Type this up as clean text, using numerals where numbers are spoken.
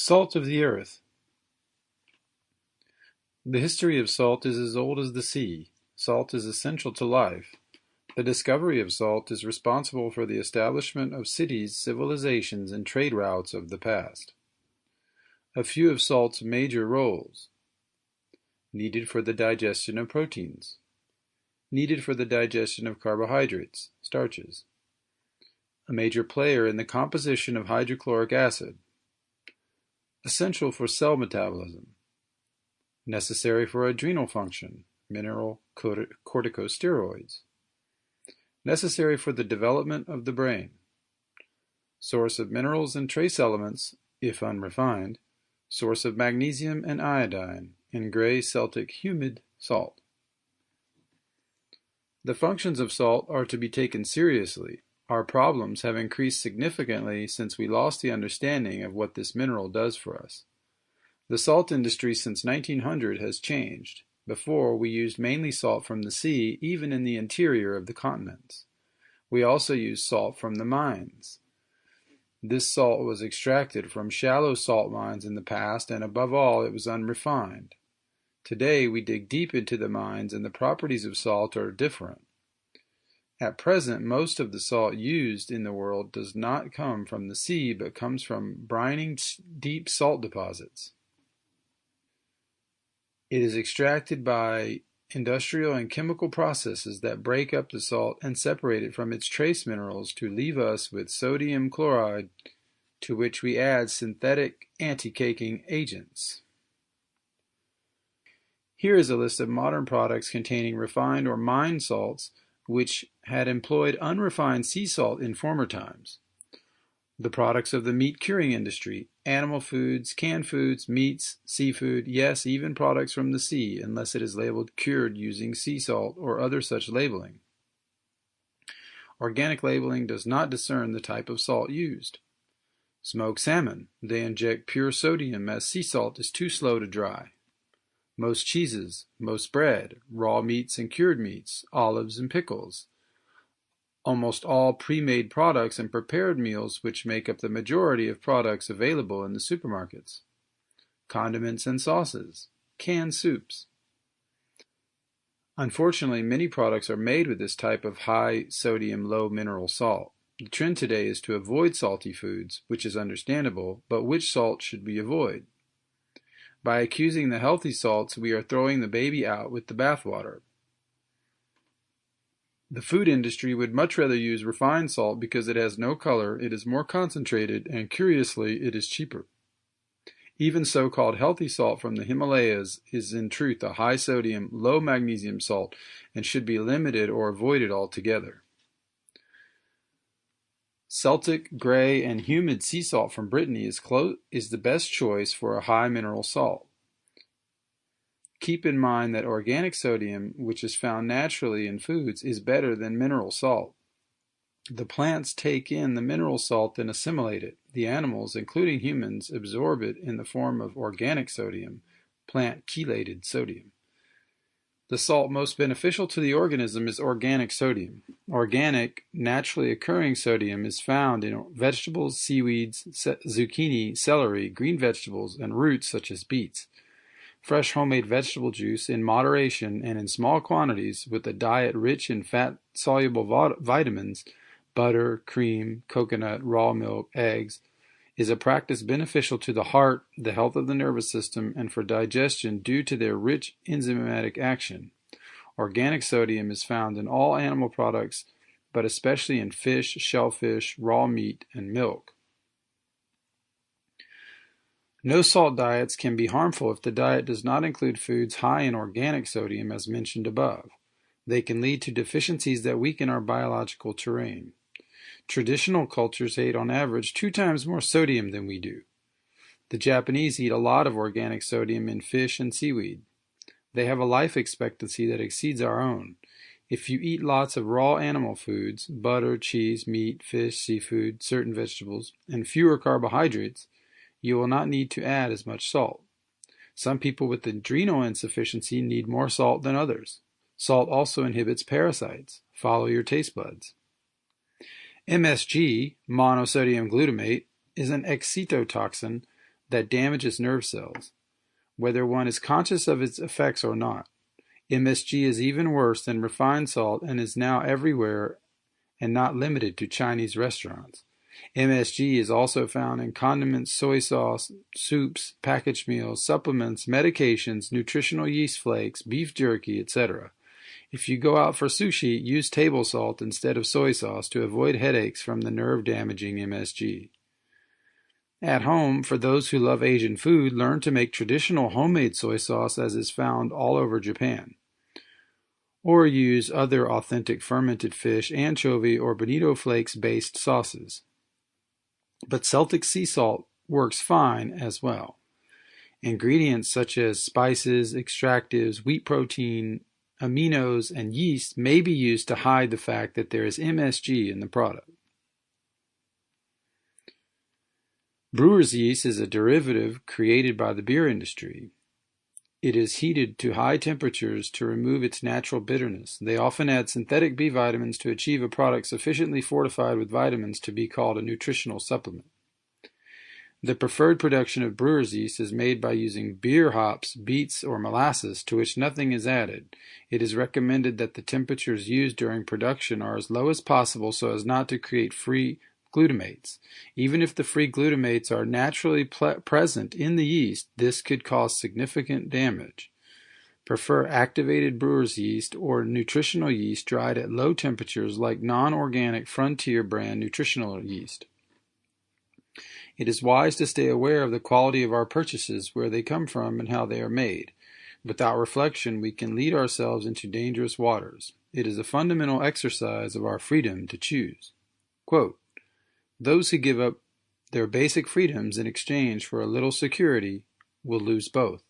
Salt of the earth. The history of salt is as old as the sea. Salt is essential to life. The discovery of salt is responsible for the establishment of cities, civilizations, and trade routes of the past. A few of salt's major roles. Needed for the digestion of proteins. Needed for the digestion of carbohydrates, starches. A major player in the composition of hydrochloric acid. Essential for cell metabolism. Necessary for adrenal function, mineral corticosteroids. Necessary for the development of the brain. Source of minerals and trace elements, if unrefined. Source of magnesium and iodine in gray Celtic humid salt. The functions of salt are to be taken seriously. Our problems have increased significantly since we lost the understanding of what this mineral does for us. The salt industry since 1900 has changed. Before, we used mainly salt from the sea, even in the interior of the continents. We also used salt from the mines. This salt was extracted from shallow salt mines in the past, and above all, it was unrefined. Today, we dig deep into the mines, and the properties of salt are different. At present, most of the salt used in the world does not come from the sea, but comes from brining deep salt deposits. It is extracted by industrial and chemical processes that break up the salt and separate it from its trace minerals to leave us with sodium chloride, to which we add synthetic anti-caking agents. Here is a list of modern products containing refined or mined salts which had employed unrefined sea salt in former times. The products of the meat curing industry, animal foods, canned foods, meats, seafood, yes, even products from the sea, unless it is labeled cured using sea salt or other such labeling. Organic labeling does not discern the type of salt used. Smoked salmon, they inject pure sodium as sea salt is too slow to dry. Most cheeses, most bread, raw meats and cured meats, olives and pickles. Almost all pre-made products and prepared meals which make up the majority of products available in the supermarkets. Condiments and sauces, canned soups. Unfortunately, many products are made with this type of high sodium, low mineral salt. The trend today is to avoid salty foods, which is understandable, but which salt should we avoid? By accusing the healthy salts, we are throwing the baby out with the bathwater. The food industry would much rather use refined salt because it has no color, it is more concentrated, and curiously, it is cheaper. Even so-called healthy salt from the Himalayas is in truth a high sodium, low magnesium salt and should be limited or avoided altogether. Celtic, gray, and humid sea salt from Brittany is the best choice for a high mineral salt. Keep in mind that organic sodium, which is found naturally in foods, is better than mineral salt. The plants take in the mineral salt and assimilate it. The animals, including humans, absorb it in the form of organic sodium, plant chelated sodium. The salt most beneficial to the organism is organic sodium. Organic, naturally occurring sodium is found in vegetables, seaweeds, zucchini, celery, green vegetables, and roots such as beets. Fresh homemade vegetable juice in moderation and in small quantities with a diet rich in fat-soluble vitamins, butter, cream, coconut, raw milk, eggs, is a practice beneficial to the heart, the health of the nervous system, and for digestion due to their rich enzymatic action. Organic sodium is found in all animal products, but especially in fish, shellfish, raw meat, and milk. No salt diets can be harmful if the diet does not include foods high in organic sodium as mentioned above. They can lead to deficiencies that weaken our biological terrain. Traditional cultures eat on average 2 times more sodium than we do. The Japanese eat a lot of organic sodium in fish and seaweed. They have a life expectancy that exceeds our own. If you eat lots of raw animal foods, butter, cheese, meat, fish, seafood, certain vegetables, and fewer carbohydrates, you will not need to add as much salt. Some people with adrenal insufficiency need more salt than others. Salt also inhibits parasites. Follow your taste buds. MSG, monosodium glutamate, is an excitotoxin that damages nerve cells, whether one is conscious of its effects or not. MSG is even worse than refined salt and is now everywhere and not limited to Chinese restaurants. MSG is also found in condiments, soy sauce, soups, packaged meals, supplements, medications, nutritional yeast flakes, beef jerky, etc. If you go out for sushi, use table salt instead of soy sauce to avoid headaches from the nerve-damaging MSG. At home, for those who love Asian food, learn to make traditional homemade soy sauce as is found all over Japan. Or use other authentic fermented fish, anchovy, or bonito flakes-based sauces. But Celtic sea salt works fine as well. Ingredients such as spices, extractives, wheat protein, aminos, and yeast may be used to hide the fact that there is MSG in the product. Brewers yeast is a derivative created by the beer industry. It is heated to high temperatures to remove its natural bitterness. They often add synthetic B vitamins to achieve a product sufficiently fortified with vitamins to be called a nutritional supplement. The preferred production of brewer's yeast is made by using beer hops, beets, or molasses to which nothing is added. It is recommended that the temperatures used during production are as low as possible so as not to create free glutamates. Even if the free glutamates are naturally present in the yeast, this could cause significant damage. Prefer activated brewer's yeast or nutritional yeast dried at low temperatures like non-organic Frontier brand nutritional yeast. It is wise to stay aware of the quality of our purchases, where they come from, and how they are made. Without reflection, we can lead ourselves into dangerous waters. It is a fundamental exercise of our freedom to choose. Quote, "Those who give up their basic freedoms in exchange for a little security will lose both."